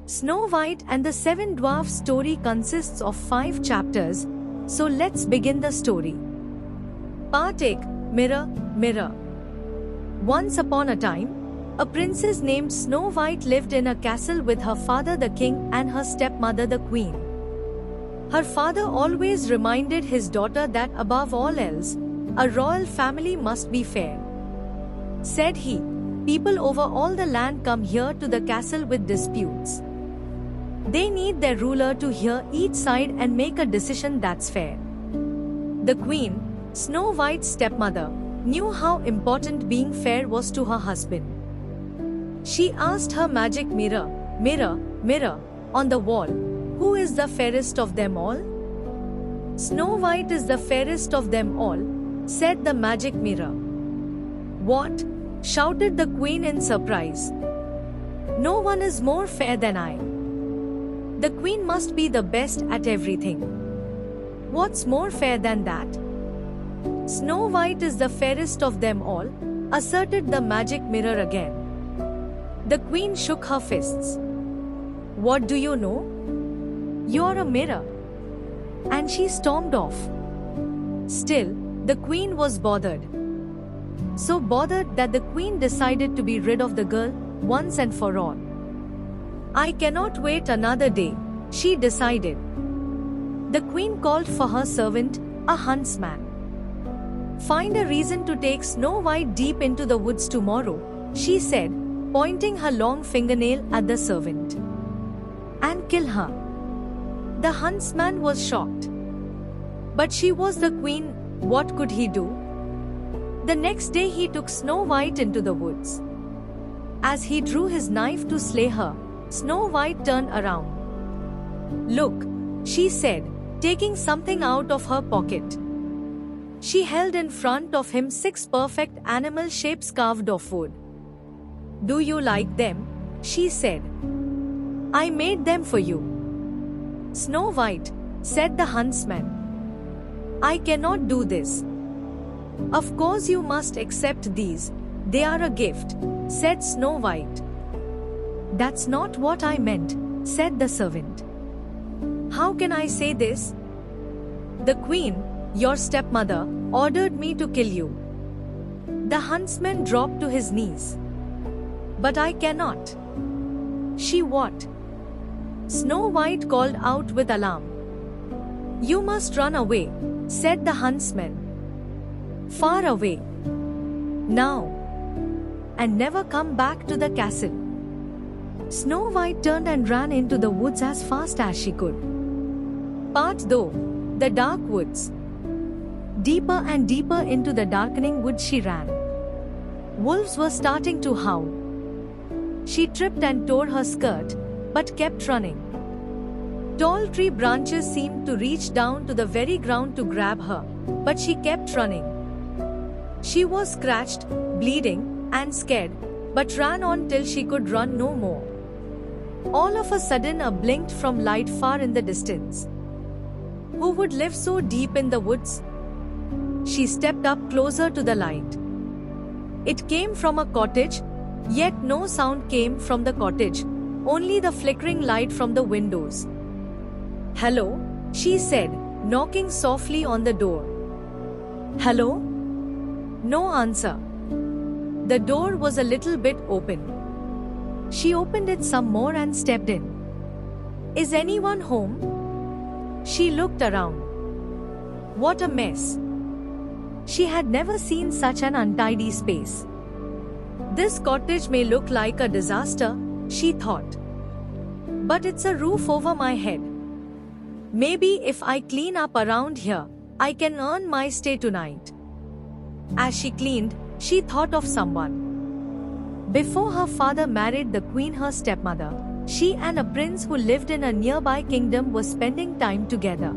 Snow White and the Seven Dwarfs story consists of 5 chapters, so let's begin the story. Part 8. Mirror, Mirror. Once upon a time, a princess named Snow White lived in a castle with her father the king and her stepmother the queen. Her father always reminded his daughter that above all else, a royal family must be fair. Said he, people over all the land come here to the castle with disputes. They need their ruler to hear each side and make a decision that's fair. The queen, Snow White's stepmother, knew how important being fair was to her husband. She asked her magic mirror, "Mirror, mirror, on the wall, who is the fairest of them all?" "Snow White is the fairest of them all," said the magic mirror. "What?" shouted the queen in surprise. "No one is more fair than I. The queen must be the best at everything. What's more fair than that?" "Snow White is the fairest of them all," asserted the magic mirror again. The queen shook her fists. "What do you know? You're a mirror." And she stormed off. Still, the queen was bothered. So bothered that the queen decided to be rid of the girl once and for all. "I cannot wait another day," she decided. The queen called for her servant, a huntsman. "Find a reason to take Snow White deep into the woods tomorrow," she said, pointing her long fingernail at the servant. "And kill her." The huntsman was shocked. But she was the queen, what could he do? The next day he took Snow White into the woods. As he drew his knife to slay her, Snow White turned around. "Look," she said, taking something out of her pocket. She held in front of him 6 perfect animal shapes carved of wood. "Do you like them?" she said. "I made them for you." "Snow White," said the huntsman, "I cannot do this." "Of course you must accept these. They are a gift," said Snow White. "That's not what I meant," said the servant. "How can I say this? The queen, your stepmother, ordered me to kill you." The huntsman dropped to his knees. "But I cannot." "She what?" Snow White called out with alarm. "You must run away," said the huntsman. "Far away. Now. And never come back to the castle." Snow White turned and ran into the woods as fast as she could. Part 2. The dark woods. Deeper and deeper into the darkening woods she ran. Wolves were starting to howl. She tripped and tore her skirt, but kept running. Tall tree branches seemed to reach down to the very ground to grab her, but she kept running. She was scratched, bleeding, and scared, but ran on till she could run no more. All of a sudden a blinked from light far in the distance. Who would live so deep in the woods? She stepped up closer to the light. It came from a cottage, yet no sound came from the cottage, only the flickering light from the windows. "Hello," she said, knocking softly on the door. "Hello?" No answer. The door was a little bit open. She opened it some more and stepped in. "Is anyone home?" She looked around. What a mess. She had never seen such an untidy space. "This cottage may look like a disaster," she thought. "But it's a roof over my head. Maybe if I clean up around here, I can earn my stay tonight." As she cleaned, she thought of someone. Before her father married the queen, her stepmother, she and a prince who lived in a nearby kingdom were spending time together.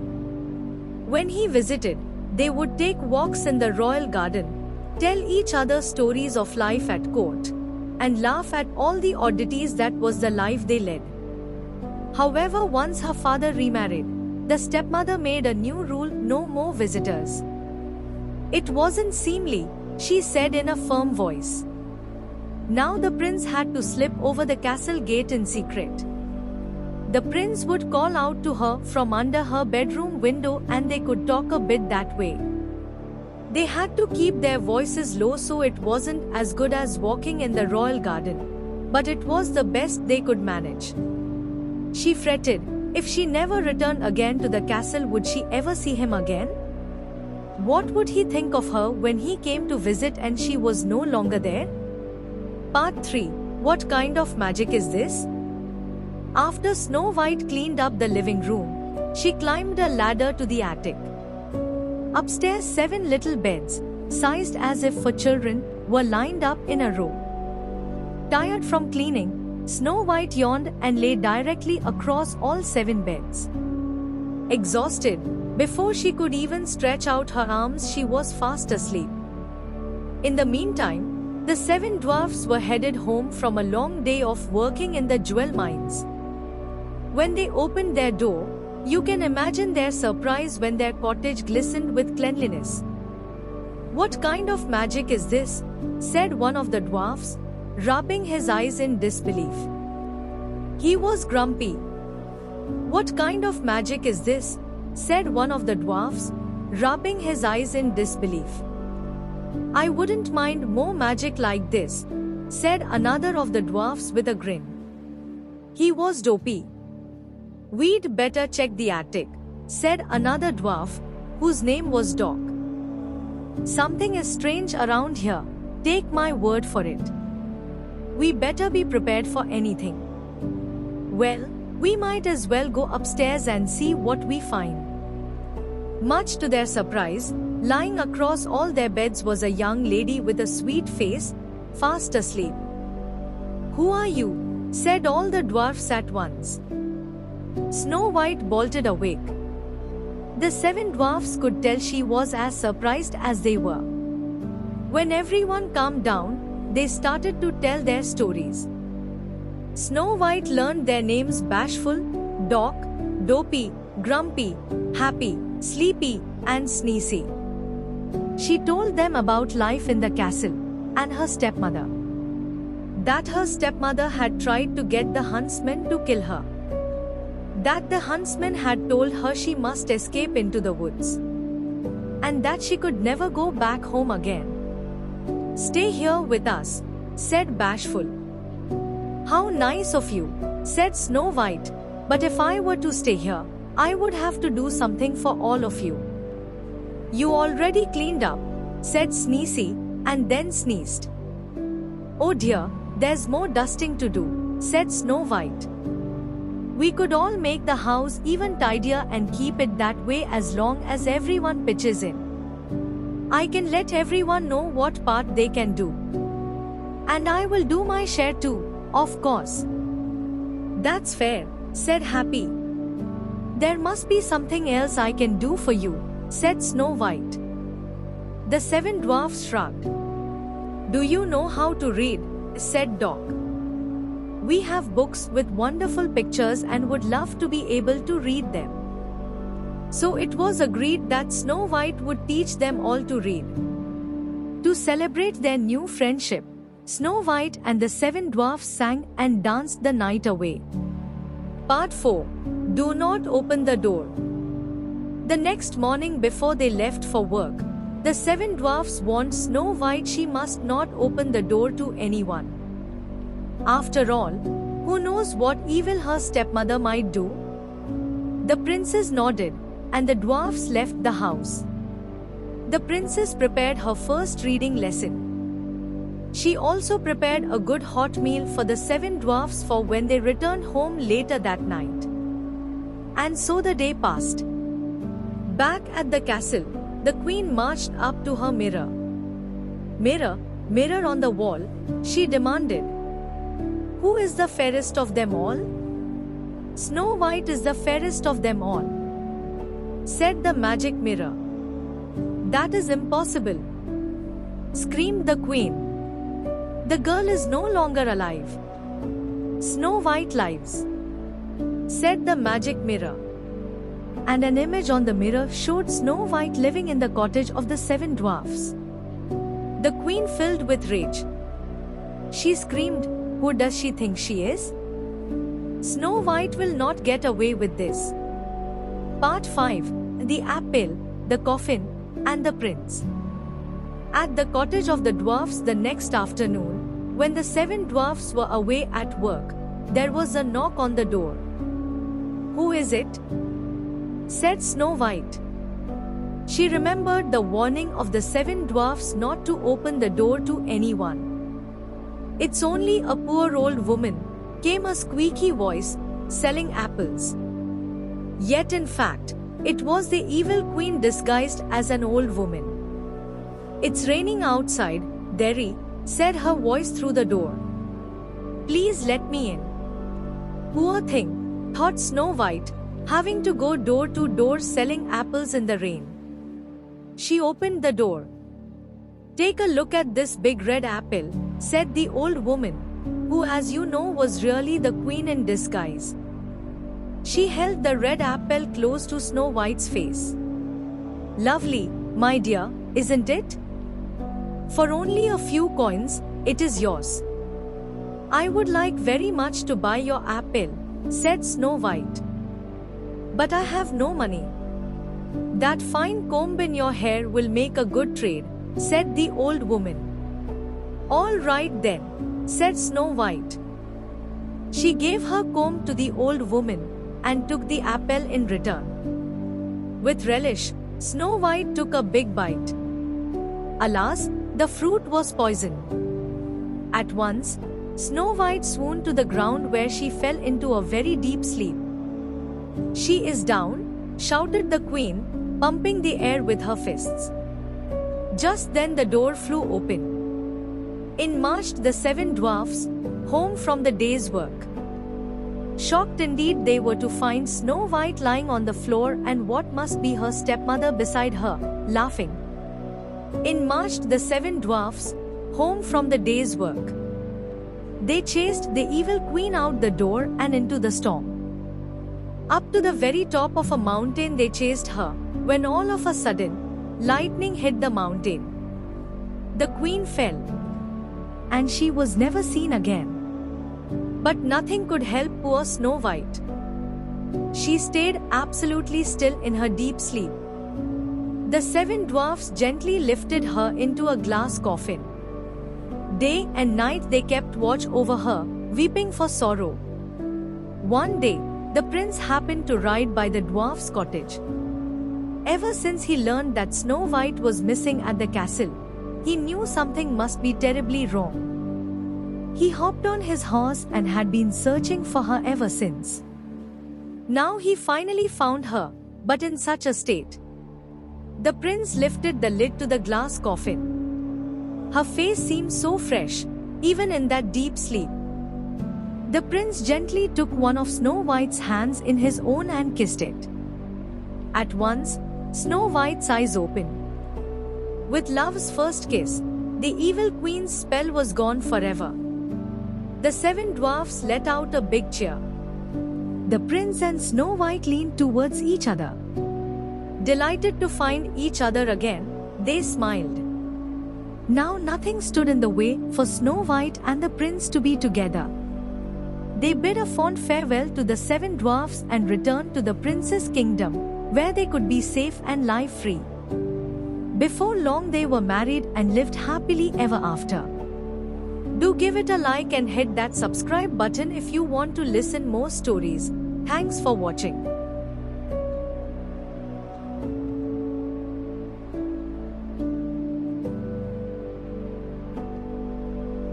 When he visited, they would take walks in the royal garden, tell each other stories of life at court, and laugh at all the oddities that was the life they led. However, once her father remarried, the stepmother made a new rule: no more visitors. It wasn't seemly, she said in a firm voice. Now the prince had to slip over the castle gate in secret. The prince would call out to her from under her bedroom window and they could talk a bit that way. They had to keep their voices low so it wasn't as good as walking in the royal garden, but it was the best they could manage. She fretted. If she never returned again to the castle, would she ever see him again? What would he think of her when he came to visit and she was no longer there? Part 3. What kind of magic is this? After Snow White cleaned up the living room, she climbed a ladder to the attic. Upstairs, 7 little beds, sized as if for children, were lined up in a row. Tired from cleaning, Snow White yawned and lay directly across all 7 beds. Exhausted, before she could even stretch out her arms, she was fast asleep. In the meantime, the 7 dwarfs were headed home from a long day of working in the jewel mines. When they opened their door, you can imagine their surprise when their cottage glistened with cleanliness. "What kind of magic is this?" said one of the dwarfs, rubbing his eyes in disbelief. He was grumpy. "What kind of magic is this?" said one of the dwarfs, rubbing his eyes in disbelief. "I wouldn't mind more magic like this," said another of the dwarfs with a grin. He was dopey. "We'd better check the attic," said another dwarf, whose name was Doc. "Something is strange around here, take my word for it. We better be prepared for anything." "Well, we might as well go upstairs and see what we find." Much to their surprise, lying across all their beds was a young lady with a sweet face, fast asleep. "Who are you?" said all the dwarfs at once. Snow White bolted awake. The 7 dwarfs could tell she was as surprised as they were. When everyone calmed down, they started to tell their stories. Snow White learned their names: Bashful, Doc, Dopey, Grumpy, Happy, Sleepy, and Sneezy. She told them about life in the castle, and her stepmother. That her stepmother had tried to get the huntsmen to kill her. That the huntsman had told her she must escape into the woods. And that she could never go back home again. "Stay here with us," said Bashful. "How nice of you," said Snow White, "but if I were to stay here, I would have to do something for all of you." "You already cleaned up," said Sneezy, and then sneezed. "Oh dear, there's more dusting to do," said Snow White. "We could all make the house even tidier and keep it that way as long as everyone pitches in. I can let everyone know what part they can do. And I will do my share too, of course." "That's fair," said Happy. "There must be something else I can do for you," said Snow White. The 7 dwarfs shrugged. "Do you know how to read?" said Doc. "We have books with wonderful pictures and would love to be able to read them." So it was agreed that Snow White would teach them all to read. To celebrate their new friendship, Snow White and the 7 dwarfs sang and danced the night away. Part 4. Do not open the door. The next morning before they left for work, the 7 dwarfs warned Snow White she must not open the door to anyone. After all, who knows what evil her stepmother might do? The princess nodded, and the dwarfs left the house. The princess prepared her first reading lesson. She also prepared a good hot meal for the 7 dwarfs for when they returned home later that night. And so the day passed. Back at the castle, the queen marched up to her mirror. "Mirror, mirror on the wall," she demanded. "Who is the fairest of them all?" "Snow White is the fairest of them all," said the magic mirror. "That is impossible," screamed the queen. "The girl is no longer alive." "Snow White lives," said the magic mirror. And an image on the mirror showed Snow White living in the cottage of the 7 dwarfs. The queen filled with rage. She screamed, "Who does she think she is? Snow White will not get away with this. Part 5. The Apple, the Coffin, and the Prince. At the cottage of the dwarfs the next afternoon, when the 7 dwarfs were away at work, there was a knock on the door. "Who is it?" said Snow White. She remembered the warning of the 7 dwarfs not to open the door to anyone. "It's only a poor old woman," came a squeaky voice, "selling apples." Yet in fact, it was the evil queen disguised as an old woman. "It's raining outside, dearie," said her voice through the door. "Please let me in." Poor thing, thought Snow White, having to go door to door selling apples in the rain. She opened the door. "Take a look at this big red apple," said the old woman, who, as you know, was really the queen in disguise. She held the red apple close to Snow White's face. "Lovely, my dear, isn't it? For only a few coins, it is yours." "I would like very much to buy your apple," said Snow White. "But I have no money." "That fine comb in your hair will make a good trade," said the old woman. "All right then," said Snow White. She gave her comb to the old woman and took the apple in return. With relish, Snow White took a big bite. Alas, the fruit was poison. At once, Snow White swooned to the ground, where she fell into a very deep sleep. "She is down," shouted the queen, pumping the air with her fists. Just then the door flew open. In marched the 7 dwarfs, home from the day's work. Shocked indeed they were to find Snow White lying on the floor and what must be her stepmother beside her, laughing. In marched the 7 dwarfs, home from the day's work. They chased the evil queen out the door and into the storm. Up to the very top of a mountain they chased her, when all of a sudden, lightning hit the mountain. The queen fell, and she was never seen again. But nothing could help poor Snow White. She stayed absolutely still in her deep sleep. The 7 dwarfs gently lifted her into a glass coffin. Day and night they kept watch over her, weeping for sorrow. One day, the prince happened to ride by the dwarf's cottage. Ever since he learned that Snow White was missing at the castle, he knew something must be terribly wrong. He hopped on his horse and had been searching for her ever since. Now he finally found her, but in such a state. The prince lifted the lid to the glass coffin. Her face seemed so fresh, even in that deep sleep. The prince gently took one of Snow White's hands in his own and kissed it. At once, Snow White's eyes opened. With love's first kiss, the evil queen's spell was gone forever. The 7 dwarfs let out a big cheer. The prince and Snow White leaned towards each other. Delighted to find each other again, they smiled. Now nothing stood in the way for Snow White and the prince to be together. They bid a fond farewell to the 7 dwarfs and returned to the prince's kingdom, where they could be safe and live free. Before long they were married and lived happily ever after. Do give it a like and hit that subscribe button if you want to listen more stories. Thanks for watching.